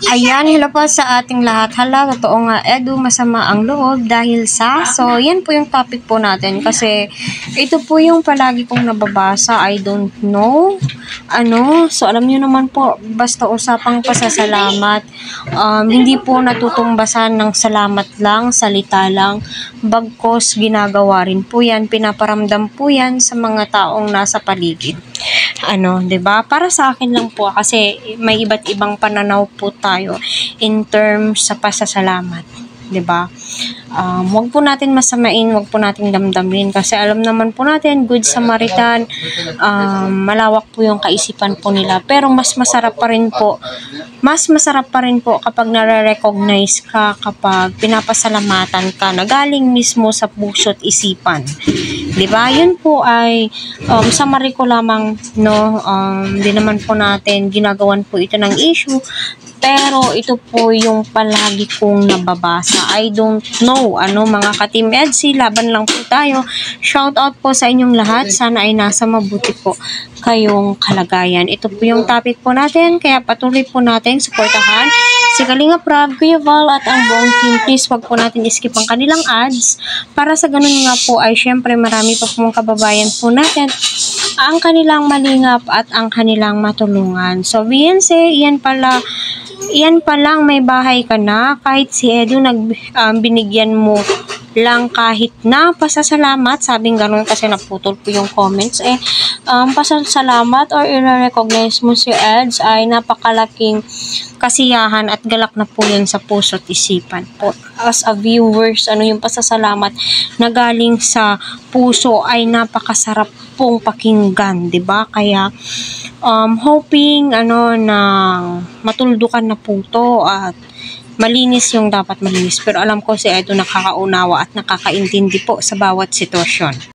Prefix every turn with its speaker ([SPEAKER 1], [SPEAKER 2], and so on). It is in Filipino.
[SPEAKER 1] Ayan, hello po sa ating lahat. Hala, totoo nga, Edu, masama ang loob dahil sa... So, yan po yung topic po natin kasi ito po yung palagi kong nababasa. I don't know. So, alam nyo naman po, basta usapang pasasalamat. Hindi po natutumbasan ng salamat lang, salita lang. Bagkos, ginagawa rin po yan. Pinaparamdam po yan sa mga taong nasa paligid. 'Di ba? Para sa akin lang po kasi may iba't ibang pananaw po tayo in terms sa pasasalamat, 'di ba? Wag po natin masamain, wag po nating damdamin kasi alam naman po natin, good Samaritan, malawak po yung kaisipan po nila. Pero mas masarap pa rin po kapag nare-recognize ka, kapag pinapasalamatan ka na galing mismo sa puso't isipan. 'Di ba? Yun po ay summary ko lamang, no. Di naman po natin ginagawan po ito ng issue, pero ito po yung palagi kong nababasa. I don't know, mga ka-Team EDSI, laban lang po tayo. Shout out po sa inyong lahat. Sana ay nasa mabuti po kayong kalagayan. Ito po yung topic po natin, kaya patuloy po natin suportahan si Kalinga Prab, Kuya Val at ang buong team. Please wag po natin skip ang kanilang ads para sa ganun nga po ay syempre marami pa pong kababayan po natin ang kanilang malingap at ang kanilang matulungan. So, BNC, iyan pa lang may bahay ka na, kahit si Edu binigyan mo lang kahit na pasasalamat, sabing ganun kasi naputol po yung comments, pasasalamat or i-recognize mo si Eds ay napakalaking kasiyahan at galak na po yan sa puso't isipan po. As a viewers, yung pasasalamat na galing sa puso ay napakasarap pong pakinggan, 'di ba? Kaya hoping na matuldukan na po to at malinis yung dapat malinis. Pero alam ko si Edo nakakaunawa at nakakaintindi po sa bawat sitwasyon.